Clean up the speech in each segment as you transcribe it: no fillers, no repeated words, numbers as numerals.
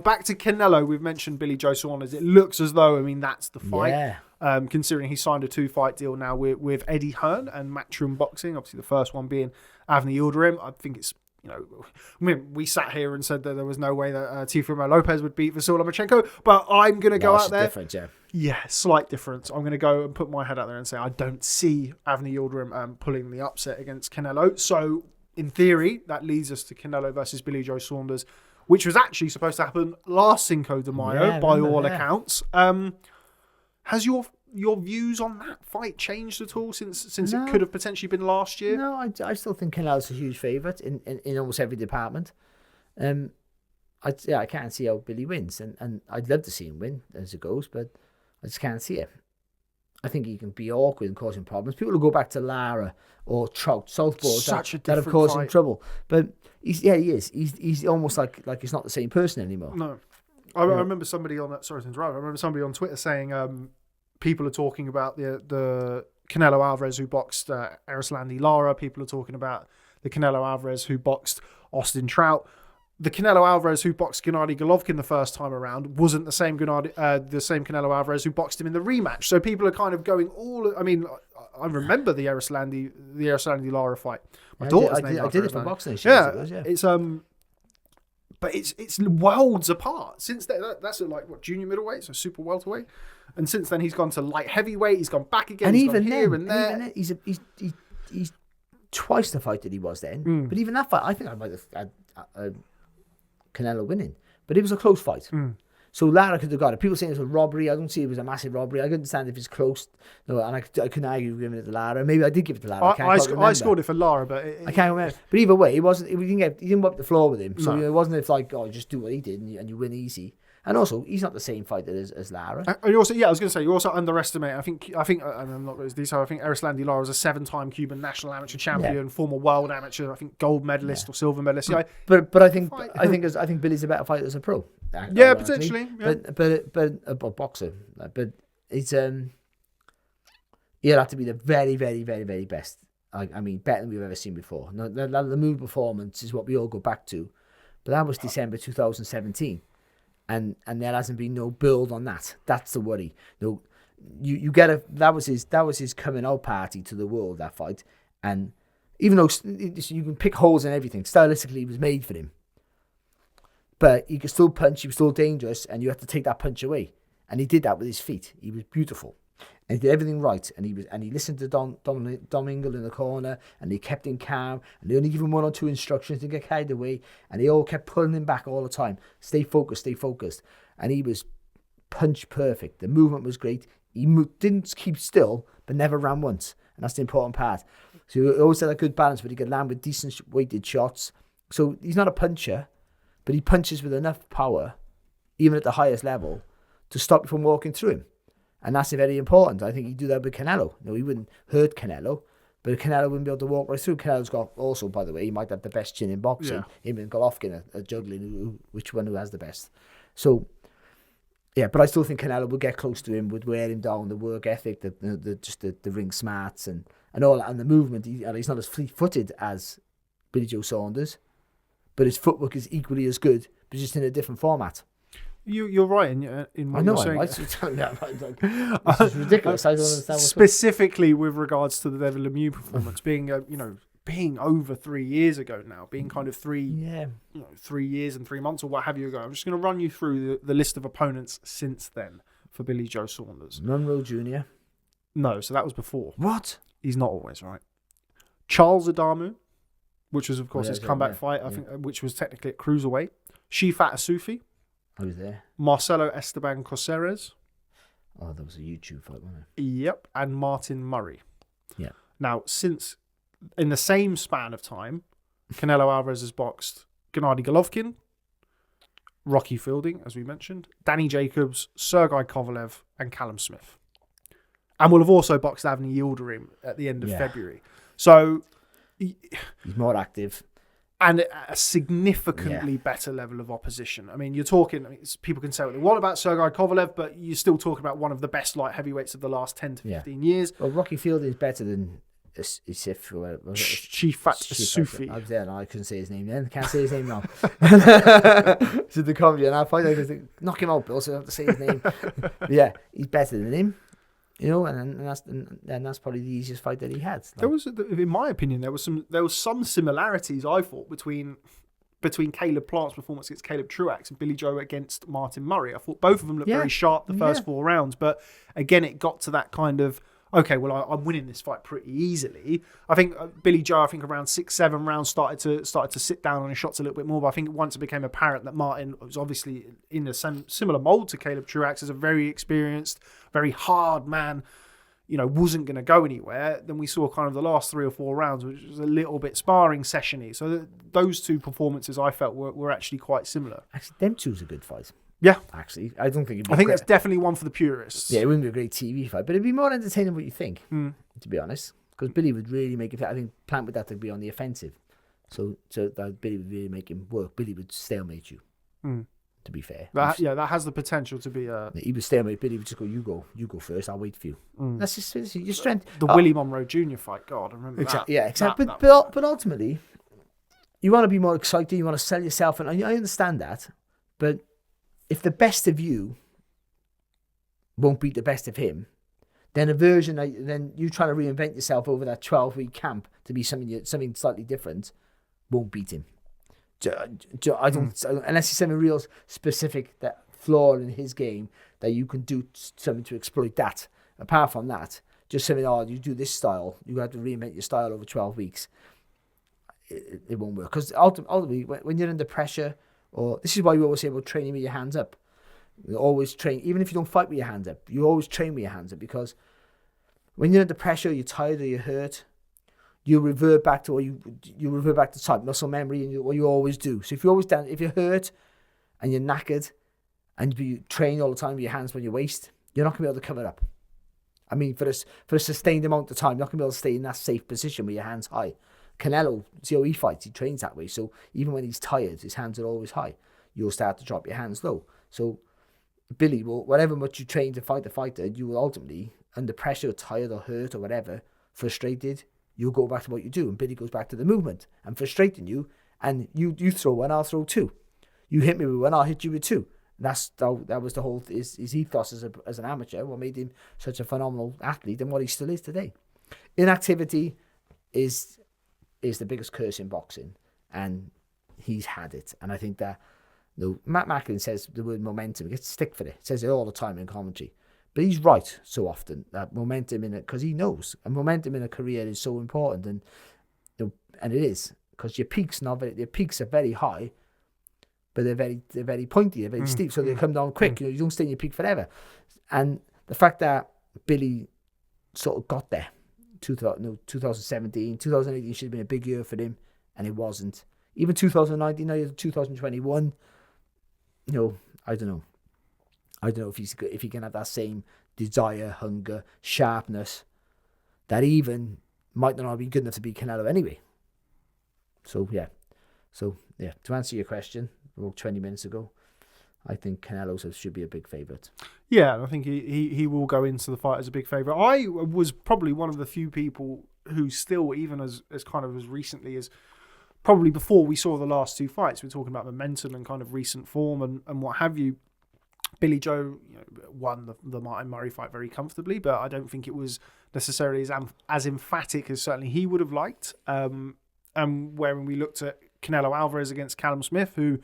Back to Canelo, we've mentioned Billy Joe Saunders. It looks as though, I mean, that's the fight. Yeah. Considering he signed a 2-fight deal now with Eddie Hearn and Matchroom Boxing. Obviously, the first one being Avni Yildirim. I think it's, I mean, we sat here and said that there was no way that Teofimo Lopez would beat Vasyl Lomachenko, but I'm going to go out there. Different, yeah. Yeah, slight difference. I'm going to go and put my head out there and say I don't see Avni Yildirim pulling the upset against Canelo. So, in theory, that leads us to Canelo versus Billy Joe Saunders, which was actually supposed to happen last Cinco de Mayo, by all accounts. Has your views on that fight changed at all since it could have potentially been last year? No, I still think Canelo's a huge favourite in almost every department. I can't see how Billy wins, and I'd love to see him win as it goes, but I just can't see it. I think he can be awkward and causing problems. People will go back to Lara or Trout, southpaws that have caused him trouble. But he is. He's almost like he's not the same person anymore. No. I remember somebody on that. Sorry to interrupt. I remember somebody on Twitter saying people are talking about the Canelo Alvarez who boxed Erislandy Lara. People are talking about the Canelo Alvarez who boxed Austin Trout. The Canelo Alvarez who boxed Gennady Golovkin the first time around wasn't the same Canelo Alvarez who boxed him in the rematch. So people are kind of going all. I mean, I remember the Erislandy Lara fight. My daughter's named I did it for boxing. Yeah, it's but it's worlds apart. Since then, that's at like what, junior middleweight, so super welterweight, and since then he's gone to light heavyweight. He's gone back again. And he's even gone here and there. And he's twice the fight that he was then. But even that fight, I think I might have had Canelo winning, but it was a close fight. So Lara could have got it. People saying it was a robbery. I don't see it was a massive robbery. I can understand if it's close. No, and I couldn't argue giving it to Lara. Maybe I did give it to Lara. I scored it for Lara, but I can't remember. But either way, it wasn't. He didn't wipe the floor with him. So it wasn't like, oh, just do what he did and you win easy. And also, he's not the same fighter as Lara. You also, I was going to say, you also underestimate. I think, and I'm not going to detail. I think Erislandy Lara was a 7-time Cuban national amateur champion, former world amateur. I think gold medalist or silver medalist. Yeah, but I think Billy's a better fighter as a pro. Yeah, potentially. Yeah. But a boxer. But it's he'll have to be the very, very, very, very best. I mean, better than we've ever seen before. The move performance is what we all go back to, but that was December 2017. And there hasn't been no build on that. That's the worry. No, you get that was his coming out party to the world, that fight. And even though you can pick holes in everything, stylistically it was made for him. But he could still punch. He was still dangerous, and you have to take that punch away. And he did that with his feet. He was beautiful, and he did everything right. And he listened to Dom Ingle in the corner, and he kept him calm. And they only give him 1 or 2 instructions to get carried away, and they all kept pulling him back all the time. Stay focused, stay focused. And he was punch perfect. The movement was great. He didn't keep still, but never ran once, and that's the important part. So he always had a good balance, but he could land with decent weighted shots. So he's not a puncher, but he punches with enough power, even at the highest level, to stop you from walking through him. And that's very important. I think he'd do that with Canelo. No, he wouldn't hurt Canelo, but Canelo wouldn't be able to walk right through. Canelo's got also, by the way, he might have the best chin in boxing. Yeah. Him and Golovkin are juggling which one who has the best. So, yeah, but I still think Canelo would get close to him, would wear him down, the work ethic, the ring smarts and all that, and the movement. He's not as fleet-footed as Billy Joe Saunders, but his footwork is equally as good, but just in a different format. You're right in what you're saying. This is ridiculous. I don't understand. Specifically with regards to the Devil Lemieux performance being, being over 3 years ago now, being kind of 3 years and 3 months or what have you ago. I'm just going to run you through the list of opponents since then for Billy Joe Saunders. Monroe Jr. No, so that was before. What? He's not always right. Charles Adamu, which was of course his comeback fight, I think, which was technically at cruiserweight. Shifat Asufi. I was there. Marcelo Esteban Caceres. Oh, that was a YouTube fight, wasn't it? Yep, and Martin Murray. Yeah. Now, since in the same span of time, Canelo Alvarez has boxed Gennady Golovkin, Rocky Fielding, as we mentioned, Danny Jacobs, Sergey Kovalev, and Callum Smith. And will have also boxed Avni Yildirim at the end of February. So he's more active. And a significantly better level of opposition. I mean, you're talking, people can say what they want about Sergey Kovalev, but you're still talking about one of the best light heavyweights of the last 10 to 15 years. Well, Rocky Fielding is better than Isif, or whatever. Shifat Sufi. I was there, and I couldn't say his name then. Can't say his name now. So the comedy on that fight, I was like, knock him out, Bill, so I have to say his name. But yeah, he's better than him, you know, and that's probably the easiest fight that he had. There was, in my opinion, there was some similarities, I thought, between Caleb Plant's performance against Caleb Truax and Billy Joe against Martin Murray. I thought both of them looked very sharp the first 4 rounds, but again, it got to that kind of, okay, well, I'm winning this fight pretty easily. I think Billy Joe, around 6-7 rounds, started to sit down on his shots a little bit more. But I think once it became apparent that Martin was obviously in a similar mold to Caleb Truax, as a very experienced, very hard man, you know, wasn't going to go anywhere, then we saw kind of the last 3 or 4 rounds, which was a little bit sparring session-y. So those 2 performances I felt were actually quite similar. Actually, them two's a good fight. Yeah. Actually, I don't think it'd be I think that's definitely one for the purists. Yeah, it wouldn't be a great TV fight, but it'd be more entertaining than what you think, to be honest. Because Billy would really make it. I think Plant would have to be on the offensive. So that Billy would really make him work. Billy would stalemate you, to be fair. That has the potential to be a... He would stalemate Billy, would just go, you go first, I'll wait for you. That's just your strength. The Willie Monroe Jr. fight, God, I remember that. Yeah, exactly. But ultimately, you want to be more excited, you want to sell yourself, and I understand that, but if the best of you won't beat the best of him, then then you trying to reinvent yourself over that 12-week camp to be something slightly different won't beat him. I don't, unless he's something real specific, that flaw in his game that you can do something to exploit that. Apart from that, just saying, you do this style, you have to reinvent your style over 12 weeks. It won't work, because ultimately, when you're under pressure. Or this is why you always say about training with your hands up. You always train, even if you don't fight with your hands up, you always train with your hands up, because when you're under pressure, you're tired or you're hurt, you revert back to type muscle memory and what you always do. So if you're hurt and you're knackered and you train all the time with your hands on your waist, you're not gonna be able to cover up. I mean, for a sustained amount of time, you're not gonna be able to stay in that safe position with your hands high. Canelo, see how he fights, he trains that way. So even when he's tired, his hands are always high. You'll start to drop your hands low. So Billy will, whatever much you train to fight the fighter, you will ultimately, under pressure, tired or hurt or whatever, frustrated, you'll go back to what you do. And Billy goes back to the movement and frustrating you. And you throw one, I'll throw 2. You hit me with one, I'll hit you with 2. That was the whole, his ethos as an amateur, what made him such a phenomenal athlete and what he still is today. Inactivity is the biggest curse in boxing, and he's had it. And I think that, Matt Macklin says the word momentum, he gets stick for it. He says it all the time in commentary. But he's right so often, that momentum in it, because he knows, and momentum in a career is so important, and it is, because your peaks are very high, but they're very pointy, they're very steep, so they come down quick. You don't stay in your peak forever. And the fact that Billy sort of got there, 2017, 2018 should have been a big year for him, and it wasn't. Even 2019, now 2021, I don't know. I don't know if he can have that same desire, hunger, sharpness that even might not be good enough to beat Canelo anyway. So yeah. To answer your question, about 20 minutes ago, I think Canelo should be a big favourite. Yeah, I think he will go into the fight as a big favourite. I was probably one of the few people who still, even as kind of as recently as probably before we saw the last 2 fights, we're talking about momentum and kind of recent form and what have you. Billy Joe won the Martin Murray fight very comfortably, but I don't think it was necessarily as emphatic as certainly he would have liked. And when we looked at Canelo Alvarez against Callum Smith, who,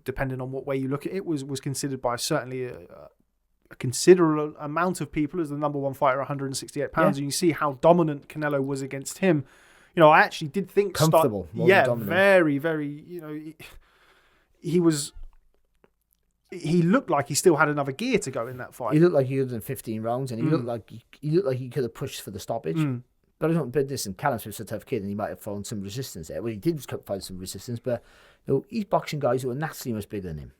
depending on what way you look at it, was considered by certainly a considerable amount of people as the number 1 fighter, 168 pounds. Yeah. And you see how dominant Canelo was against him. I actually did think comfortable. Very, very. He looked like he still had another gear to go in that fight. He looked like he was in 15 rounds, and he looked like he could have pushed for the stoppage. But I don't. But listen, Callum Smith's a tough kid, and he might have found some resistance there. Well, he did find some resistance, but he's boxing guys who are naturally much bigger than him.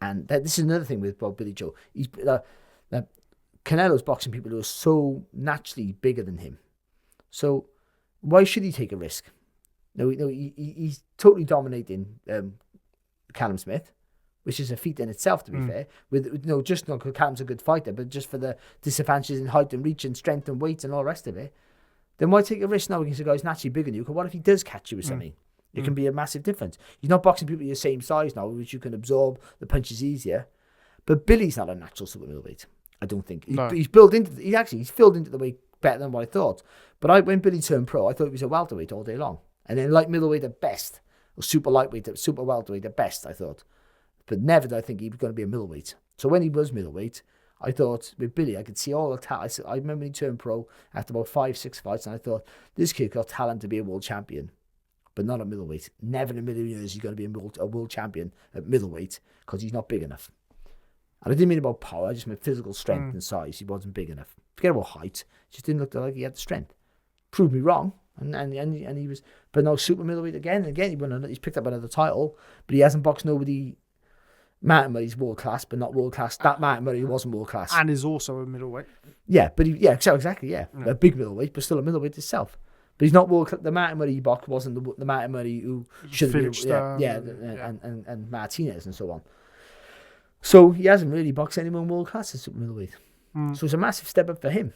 And this is another thing with Billy Joe. He's Canelo's boxing people who are so naturally bigger than him. So why should he take a risk? He's totally dominating Callum Smith, which is a feat in itself, to be fair. Just not because Callum's a good fighter, but just for the disadvantages in height and reach and strength and weight and all the rest of it. then why take a risk now against a guy who's naturally bigger than you? Because what if he does catch you with something? It can be a massive difference. You're not boxing people your same size now, which you can absorb the punches easier. But Billy's not a natural super middleweight. I don't think. He's built into. He's filled into the weight better than what I thought. But when Billy turned pro, I thought he was a welterweight all day long, and then light middleweight at best, or super lightweight, super welterweight at best. I thought, but never did I think he was going to be a middleweight. So when he was middleweight, I thought with Billy, I could see all the talent. I remember when he turned pro after about 5-6 fights, and I thought this kid got talent to be a world champion. But not at middleweight. Never in a million years he's going to be a world champion at middleweight because he's not big enough. And I didn't mean about power, I just meant physical strength and size. He wasn't big enough. Forget about height. He just didn't look like he had the strength. Proved me wrong. And he was, but no, super middleweight again. And again, he's picked up another title, but he hasn't boxed nobody. Martin Murray's world class, but not world class. That Martin Murray wasn't world class. And is also a middleweight. Yeah, but exactly. A big middleweight, but still a middleweight itself. But he's not world class. The Martin Murray he boxed wasn't the Martin Murray who should have been. And Martinez and so on. So he hasn't really boxed anyone world class as super middleweight. So it's a massive step up for him.